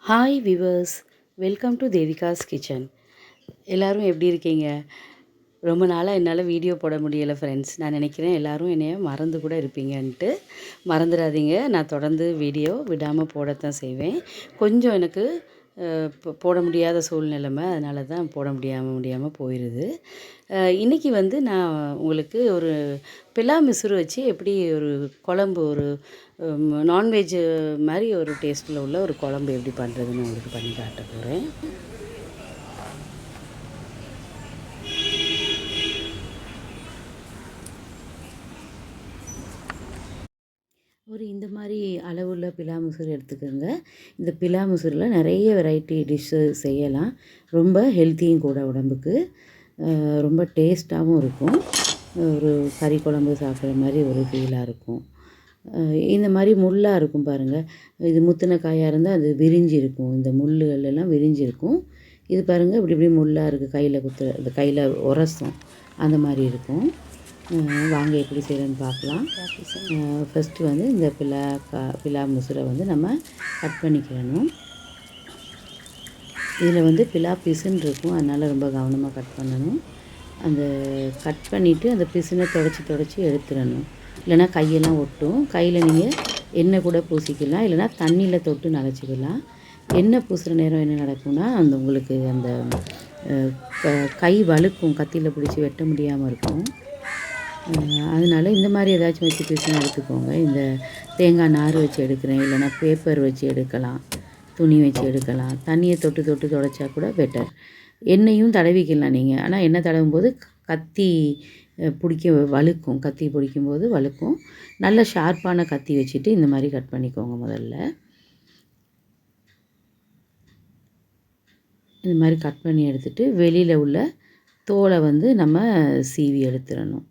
Hi viewers, welcome to Devika's kitchen. எல்லோரும் எப்படி இருக்கீங்க? ரொம்ப நாளாக என்னால் வீடியோ போட முடியலை ஃப்ரெண்ட்ஸ். நான் நினைக்கிறேன் எல்லோரும் என்னைய மறந்து கூட இருப்பீங்கன்ட்டு. மறந்துடாதீங்க, நான் தொடர்ந்து வீடியோ விடாமல் போடத்தான் செய்வேன். கொஞ்சம் எனக்கு போட முடியாத சூழ்நிலைமை, அதனால தான் போட முடியாமல் போயிடுது. இன்றைக்கி வந்து நான் உங்களுக்கு ஒரு பிலா மிசுறு வச்சு எப்படி ஒரு குழம்பு, ஒரு நான்வெஜ்ஜு மாதிரி ஒரு டேஸ்ட்டில் உள்ள ஒரு குழம்பு எப்படி பண்ணுறதுன்னு உங்களுக்கு பண்ணி காட்ட போகிறேன். ஒரு இந்த மாதிரி அளவுள்ள பிலா மிசுறு எடுத்துக்கோங்க. இந்த பிலா மிசுறில் நிறைய வெரைட்டி டிஷ்ஷு செய்யலாம். ரொம்ப ஹெல்த்தியும் கூட உடம்புக்கு. ரொம்ப டேஸ்ட்டாகவும் இருக்கும். ஒரு கறி குழம்பு சாப்பிட்ற மாதிரி ஒரு ஃபீலாக இருக்கும். இந்த மாதிரி முள்ளாக இருக்கும் பாருங்கள். இது முத்தின காயாக இருந்தால் அது விரிஞ்சி இருக்கும். இந்த முள்ளுகள் எல்லாம் விரிஞ்சி இருக்கும். இது பாருங்கள், இப்படி இப்படி முள்ளாக இருக்குது. கையில் இந்த கையில் உரசும் அந்த மாதிரி இருக்கும். வாங்க எப்படி செய்கிறேன்னு பார்க்கலாம். ஃபஸ்ட்டு வந்து இந்த பிலா மிசுரை வந்து நம்ம கட் பண்ணிக்கிறணும். இதில் வந்து பிலா பிசுன்னு இருக்கும், அதனால் ரொம்ப கவனமாக கட் பண்ணணும். அந்த கட் பண்ணிவிட்டு அந்த பிசுனை தொடச்சி எடுத்துடணும். இல்லைனா கையெல்லாம் ஒட்டும். கையில் நீங்கள் எண்ணெய் கூட பூசிக்கலாம், இல்லைனா தண்ணியில் தொட்டு நனைச்சிக்கலாம். எண்ணெய் பூசுகிற நேரம் என்ன நடக்கும்னா, அந்த உங்களுக்கு அந்த கை வழுக்கும், கத்தியில் பிடிச்சி வெட்ட முடியாமல் இருக்கும். அதனால் இந்த மாதிரி ஏதாச்சும் வச்சு பிசுனை எடுத்துக்கோங்க. இந்த தேங்காய் நார் வச்சு எடுக்கிறேன், இல்லைனா பேப்பர் வச்சு எடுக்கலாம், துணி வச்சு எடுக்கலாம். தண்ணியை தொட்டு தொடச்சா கூட பெட்டர். எண்ணெயும் தடவிக்கலாம் நீங்கள். ஆனால் எண்ணெய் தடவும் போது கத்தி வழுக்கும். கத்தி பிடிக்கும்போது வழுக்கும். நல்ல ஷார்ப்பான கத்தி வச்சுட்டு இந்த மாதிரி கட் பண்ணிக்கோங்க. முதல்ல இந்த மாதிரி கட் பண்ணி எடுத்துகிட்டு வெளியில் உள்ள தோலை வந்து நம்ம சீவி எடுத்துடணும்.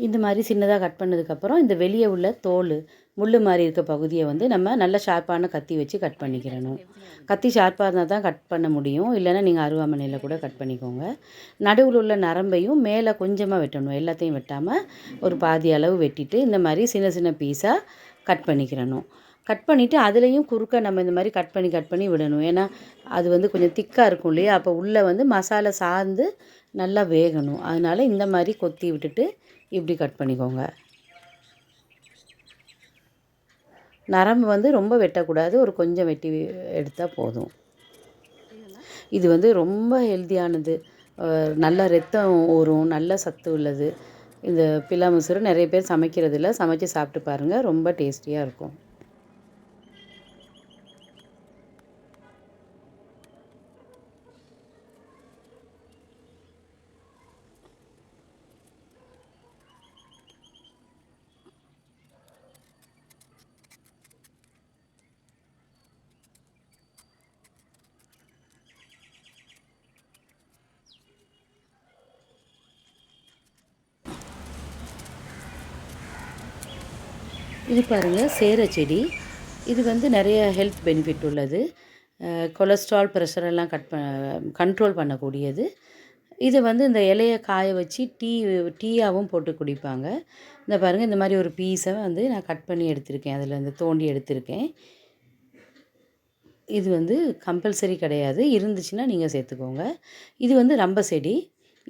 இந்த மாதிரி சின்னதாக கட் பண்ணதுக்கப்புறம் இந்த வெளியே உள்ள தோல், முள் மாதிரி இருக்க பகுதியை வந்து நம்ம நல்ல ஷார்ப்பான கத்தி வச்சு கட் பண்ணிக்கிறணும். கத்தி ஷார்ப்பாக இருந்தால் தான் கட் பண்ண முடியும், இல்லைன்னா நீங்கள் அருவாமனையில் கூட கட் பண்ணிக்கோங்க. நடுவில் உள்ள நரம்பையும் மேலே கொஞ்சமாக வெட்டணும். எல்லாத்தையும் வெட்டாமல் ஒரு பாதி அளவு வெட்டிட்டு இந்த மாதிரி சின்ன சின்ன பீஸாக கட் பண்ணிக்கிறணும். கட் பண்ணிவிட்டு அதுலேயும் குறுக்க நம்ம இந்த மாதிரி கட் பண்ணி விடணும். ஏன்னா அது வந்து கொஞ்சம் திக்காக இருக்கும் இல்லையா, அப்போ உள்ளே வந்து மசாலா சார்ந்து நல்லா வேகணும். அதனால் இந்த மாதிரி கொத்தி விட்டுட்டு இப்படி கட் பண்ணிக்கோங்க. நரம்பு வந்து ரொம்ப வெட்டக்கூடாது, ஒரு கொஞ்சம் வெட்டி எடுத்தால் போதும். இது வந்து ரொம்ப ஹெல்த்தியானது. நல்ல ரத்தம் ஊறும், நல்ல சத்து உள்ளது. இந்த பிலா மிசுறு நிறைய பேர் சமைக்கிறதில்ல, சமைச்சு சாப்பிட்டு பாருங்கள், ரொம்ப டேஸ்டியாக இருக்கும். இது பாருங்கள், சேர செடி. இது வந்து நிறைய ஹெல்த் பெனிஃபிட் உள்ளது. கொலஸ்ட்ரால், ப்ரெஷரெல்லாம் கண்ட்ரோல் பண்ணக்கூடியது. இதை வந்து இந்த இலையை காய வச்சு டீயாகவும் போட்டு குடிப்பாங்க. இந்த பாருங்கள், இந்த மாதிரி ஒரு பீஸை வந்து நான் கட் பண்ணி எடுத்திருக்கேன். அதில் இந்த தோண்டி எடுத்திருக்கேன். இது வந்து கம்பல்சரி கிடையாது, இருந்துச்சுன்னா நீங்கள் சேர்த்துக்கோங்க. இது வந்து ரம்ப செடி.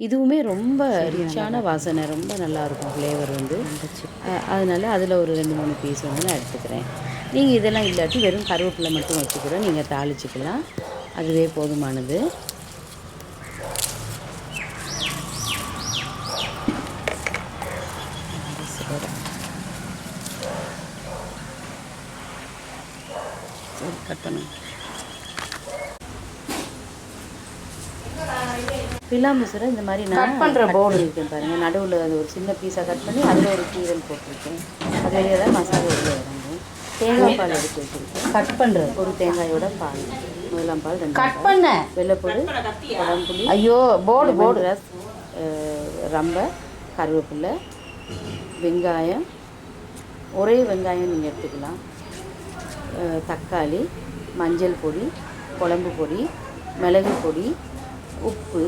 இதுவுமே ரொம்ப ரிச்சான வாசனை, ரொம்ப நல்லாயிருக்கும் ஃப்ளேவர் வந்து. அதனால் அதில் ஒரு 2-3 பீஸ் வந்து நான் எடுத்துக்கிறேன். நீங்கள் இதெல்லாம் இல்லாட்டி வெறும் கருவேப்பிலை மட்டும் வச்சு கூட நீங்கள் தாளிச்சிக்கலாம், அதுவே போதுமானது. கட் பண்ணுங்க. பிலா முசுரை இந்த மாதிரி நான் கட் பண்ணுற போர்டு இருக்கேன் பாருங்கள். நடுவில் அது ஒரு சின்ன பீஸாக கட் பண்ணி அதில் ஒரு கீரல் போட்டிருக்கேன். அது வழியாக தான் மசாலா உள்ளே இறங்கும். தேங்காய் பால் எடுத்து வச்சுருக்கேன். கட் பண்ணுறது ஒரு தேங்காயோட பால், முதலாம் பால், கட் பண்ண வெள்ளைப்பூடு, குழம்புளி, ஐயோ போர்டு ரஸ், ரம்பை, கருவேப்பிலை, வெங்காயம், ஒரே வெங்காயம் நீங்கள் எடுத்துக்கலாம், தக்காளி, மஞ்சள் பொடி, குழம்பு பொடி, மிளகு பொடி, உப்பு,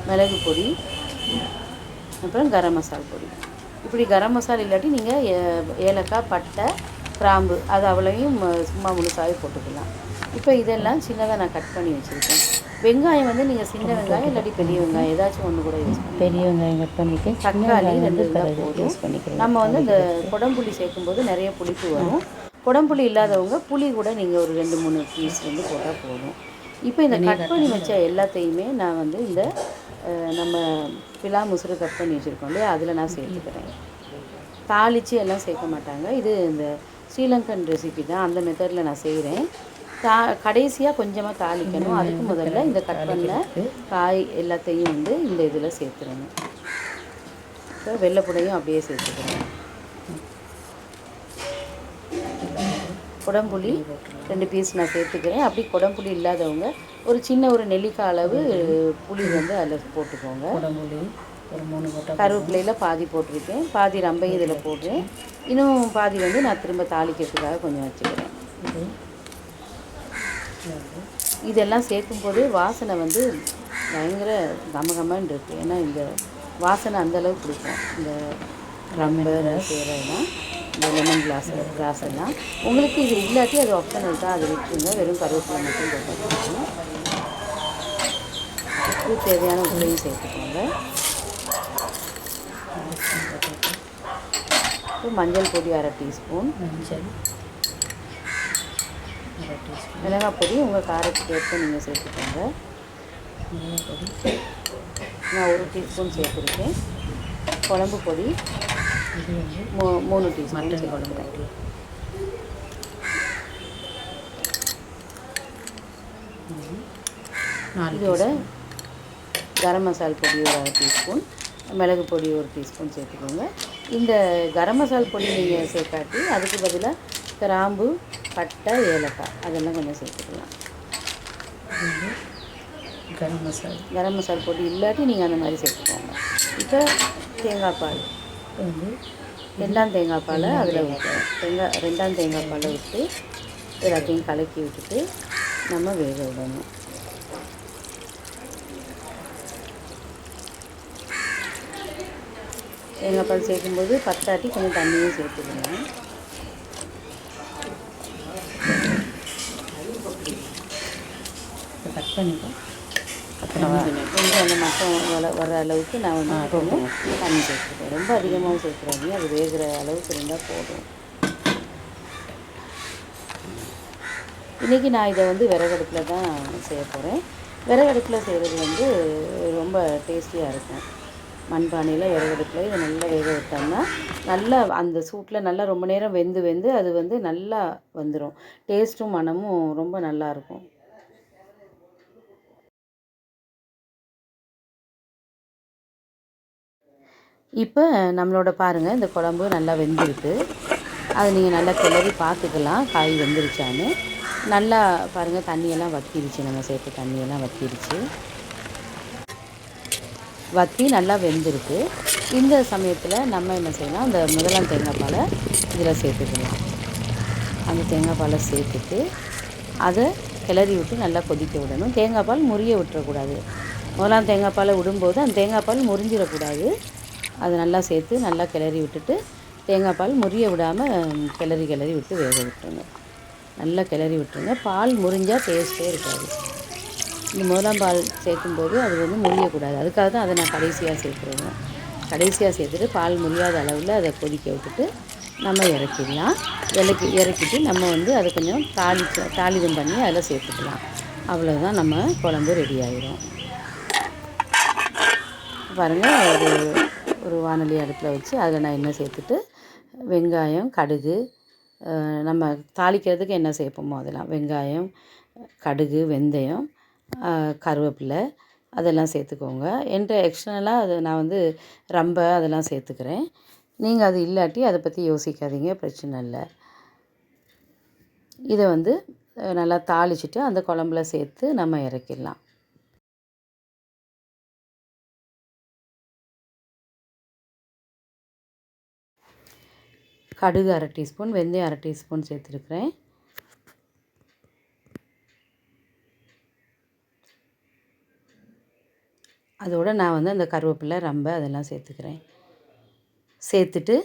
மிளகு பொடி, அப்புறம் கரம் மசால் பொடி. இப்படி கரம் மசாலா இல்லாட்டி நீங்கள் ஏலக்காய், பட்டை, கிராம்பு அது அவ்வளோயும் சும்மா முழுசாகவே போட்டுக்கலாம். இப்போ இதெல்லாம் சின்னதாக நான் கட் பண்ணி வச்சுருக்கேன். வெங்காயம் வந்து நீங்கள் சின்ன வெங்காயம் இல்லாட்டி பெரிய வெங்காயம் ஏதாச்சும் ஒன்று கூட யூஸ் பண்ணி, பெரிய வெங்காயம் கட் பண்ணிவிட்டு தக்காளி 2 இருந்தால் போதும். யூஸ் பண்ணிக்கலாம். நம்ம வந்து இந்த குடம்புளி சேர்க்கும்போது நிறைய புளிப்பு வரும். குடம்புளி இல்லாதவங்க புளி கூட நீங்கள் ஒரு 2-3 பீஸ் வந்து போட்டால் போதும். இப்போ இந்த கட் பண்ணி வச்ச எல்லாத்தையுமே நான் வந்து இந்த நம்ம பிலா முசுறு கட் பண்ணி வச்சுருக்கோம் இல்லையா, அதில் நான் சேர்த்துக்கிறேன். தாளித்து எல்லாம் சேர்க்க மாட்டாங்க. இது இந்த ஸ்ரீலங்கன் ரெசிபி தான், அந்த மெத்தடில் நான் செய்கிறேன். கடைசியாக கொஞ்சமாக தாளிக்கணும். அதுக்கு முதல்ல இந்த கட் பண்ண காய் எல்லாத்தையும் வந்து இந்த இதில் சேர்த்துறணும். இப்போ வெள்ளைப்பூடையும் அப்படியே சேர்த்துக்கிறேன். குடம்புளி 2 பீஸ் நான் சேர்த்துக்கிறேன். அப்படி குடம்புளி இல்லாதவங்க ஒரு சின்ன ஒரு நெல்லிக்காய் அளவு புளி வந்து அதில் போட்டுக்கோங்க. கருவேப்பிலையில் பாதி போட்டிருக்கேன், பாதி ரம்பையும் இதில் போடுறேன். இன்னும் பாதி வந்து நான் திரும்ப தாளிக்கிறதுக்காக கொஞ்சம் வச்சுக்கிறேன். இதெல்லாம் சேர்க்கும்போது வாசனை வந்து பயங்கர கமகமன்னு இருக்குது. ஏன்னா இந்த வாசனை அந்தளவு பிடிக்கும். இந்த ரம்பை சேரெல்லாம், இந்த லெமன் கிராஸ் எல்லாம் உங்களுக்கு இது இல்லாட்டி அது ஆப்ஷனல் தான், அது விட்டுருங்க. வெறும் கருவேப்பிலை மட்டும் போட்டுக்கோங்க. உப்பு தேவையான உப்பையும் சேர்த்துக்கோங்க. மஞ்சள் பொடி 1/2 டீஸ்பூன், மிளகாய் பொடி உங்கள் காரத்துக்கு ஏற்ப நீங்கள் சேர்த்துக்கோங்க. நான் 1 டீஸ்பூன் சேர்த்துருக்கேன். குழம்பு பொடி 3 டீஸ்பூன் சேர்த்துக்கிறேன். இதோட கரம் மசால் பொடி ஒரு 1/2 டீஸ்பூன், மிளகு பொடி 1 டீஸ்பூன் சேர்த்துக்கோங்க. இந்த கரம் மசால் பொடி நீங்கள் சேர்க்காட்டி அதுக்கு பதிலாக கிராம்பு, பட்டை, ஏலக்காய் அதெல்லாம் கொஞ்சம் சேர்த்துக்கலாம். கரம் மசால் பொடி இல்லாட்டி நீங்கள் அந்த மாதிரி சேர்த்துக்கோங்க. இப்போ தேங்காய் பால் வந்து 2ஆம் தேங்காய் பாலை அதில் ஊற்றுறோம். 2ஆம் தேங்காய் பாலை விட்டு எல்லாத்தையும் கலக்கி விட்டுட்டு நம்ம வேக விடணும். தேங்காய் பால் சேர்க்கும்போது பத்தாட்டி கொஞ்சம் தண்ணியும் சேர்த்துக்கணும். கட் பண்ணிட்டேன். கொஞ்சம் அந்த மட்டம் வர அளவுக்கு நான் வந்து கொஞ்சம் தண்ணி சேர்த்துக்கிறேன். ரொம்ப அதிகமாகவும் சேர்க்குறாங்க, அது வேகிற அளவுக்கு இருந்தால் போதும். இன்றைக்கி நான் இதை வந்து விறகடுப்பில் தான் செய்ய போகிறேன். விறகடுப்பில் செய்கிறது வந்து ரொம்ப டேஸ்டியாக இருக்கும். மண்பானையில் விறகடுப்பில் இதை நல்லா வேக விட்டோம்னா நல்லா அந்த சூட்டில் நல்லா ரொம்ப நேரம் வெந்து அது வந்து நல்லா வந்துடும். டேஸ்ட்டும் மனமும் ரொம்ப நல்லாயிருக்கும். இப்போ நம்மளோட பாருங்கள், இந்த குழம்பு நல்லா வெந்திருக்கு. அதை நீங்கள் நல்லா கிளறி பார்த்துக்கலாம் காய் வெந்துருச்சான்னு. நல்லா பாருங்கள், தண்ணியெல்லாம் வற்றிடுச்சு. நம்ம சேர்த்து தண்ணியெல்லாம் வற்றிடுச்சு, வற்றி நல்லா வெந்திருக்கு. இந்த சமயத்தில் நம்ம என்ன செய்யலாம், அந்த முதலாம் தேங்காய் பாலை இதில் சேர்த்துக்கலாம். அந்த தேங்காய் பாலை சேர்த்துட்டு அதை கிளறி விட்டு நல்லா கொதிக்க விடணும். தேங்காய் பால் முறிய விட்டுறக்கூடாது. முதலாம் தேங்காய் பாலை விடும்போது அந்த தேங்காய் பால் முறிஞ்சிடக்கூடாது. அதை நல்லா சேர்த்து நல்லா கிளறி விட்டுட்டு தேங்காய் பால் முறிய விடாமல் கிளறி விட்டு வேக விட்டுருங்க. நல்லா கிளறி விட்டுருங்க. பால் முறிஞ்சால் டேஸ்ட்டே இருக்காது. இந்த முதலாம் பால் சேர்க்கும்போது அது வந்து முறியக்கூடாது. அதுக்காக தான் அதை நான் கடைசியாக சேர்க்குறேன். கடைசியாக சேர்த்துட்டு பால் முறியாத அளவில் அதை கொதிக்க விட்டுட்டு நம்ம இறக்கிடலாம். இறக்கிட்டு நம்ம வந்து அதை கொஞ்சம் தாளிதம் பண்ணி அதில் சேர்த்துக்கலாம். அவ்வளோதான், நம்ம குழம்பு ரெடி ஆகிடும். பாருங்கள், ஒரு வானொலி அடுப்பில் வச்சு அதில் நான் எண்ணெய் சேர்த்துட்டு வெங்காயம், கடுகு, நம்ம தாளிக்கிறதுக்கு என்ன சேர்ப்போமோ அதெல்லாம் வெங்காயம், கடுகு, வெந்தயம், கருவேப்பிலை அதெல்லாம் சேர்த்துக்கோங்க. என்கிட்ட எக்ஸ்டர்னலாக அது நான் வந்து ரம்பை அதெல்லாம் சேர்த்துக்கிறேன். நீங்கள் அது இல்லாட்டி அதை பற்றி யோசிக்காதீங்க, பிரச்சனை இல்லை. இதை வந்து நல்லா தாளிச்சிட்டு அந்த குழம்புல சேர்த்து நம்ம இறக்கிடலாம். கடுகு 1/2 டீஸ்பூன், வெந்தயம் 1/2 டீஸ்பூன் சேர்த்துருக்குறேன். அதோடு நான் வந்து அந்த கருவேப்பிலை ரம்பை அதெல்லாம் சேர்த்துக்கிறேன். சேர்த்துட்டு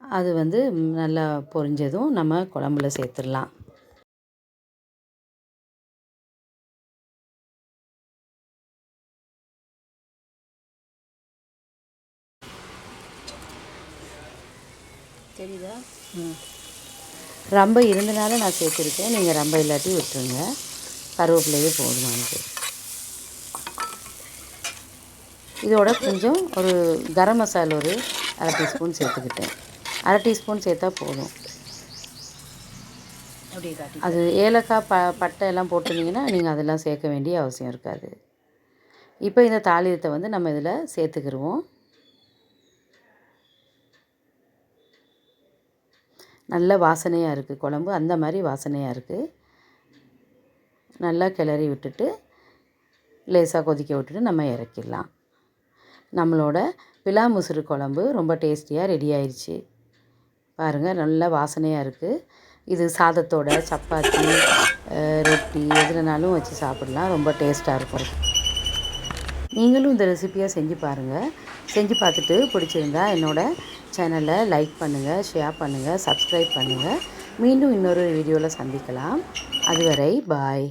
அது வந்து நல்லா பொரிஞ்சதும் நம்ம குழம்புல சேர்த்துடலாம். தெரியுதா? ரம்பை இருந்தனால நான் சேர்த்துருக்கேன். நீங்கள் ரம்பை இல்லாட்டி விட்டுருங்க, கருவேப்பிலையே போதுமானது. இதோட கொஞ்சம் ஒரு கரம் மசாலா ஒரு 1/2 டீஸ்பூன் சேர்த்துக்கிட்டேன். 1/2 டீஸ்பூன் சேர்த்தா போதும். அப்படியே காட்டி. அது ஏலக்காய் பட்டை எல்லாம் போட்டிருந்தீங்கன்னா நீங்கள் அதெல்லாம் சேர்க்க வேண்டிய அவசியம் இருக்காது. இப்போ இந்த தாளியத்தை வந்து நம்ம இதில் சேர்த்துக்கிடுவோம். நல்ல வாசனையாக இருக்குது குழம்பு, அந்த மாதிரி வாசனையாக இருக்குது. நல்லா கிளறி விட்டுட்டு லேசாக கொதிக்க விட்டுட்டு நம்ம இறக்கிடலாம். நம்மளோட பிலா முசுறு குழம்பு ரொம்ப டேஸ்டியாக ரெடி ஆயிடுச்சு. பாருங்கள், நல்ல வாசனையாக இருக்குது. இது சாதத்தோட, சப்பாத்தி, ரொட்டி எதுலனாலும் வச்சு சாப்பிடலாம். ரொம்ப டேஸ்ட்டாக இருக்கும். நீங்களும் இந்த ரெசிப்பியை செஞ்சு பாருங்கள். செஞ்சு பார்த்துட்டு பிடிச்சிருந்தா என்னோடய சேனலை லைக் பண்ணுங்கள், ஷேர் பண்ணுங்கள், சப்ஸ்கிரைப் பண்ணுங்கள். மீண்டும் இன்னொரு வீடியோவில் சந்திக்கலாம். அதுவரை பாய்.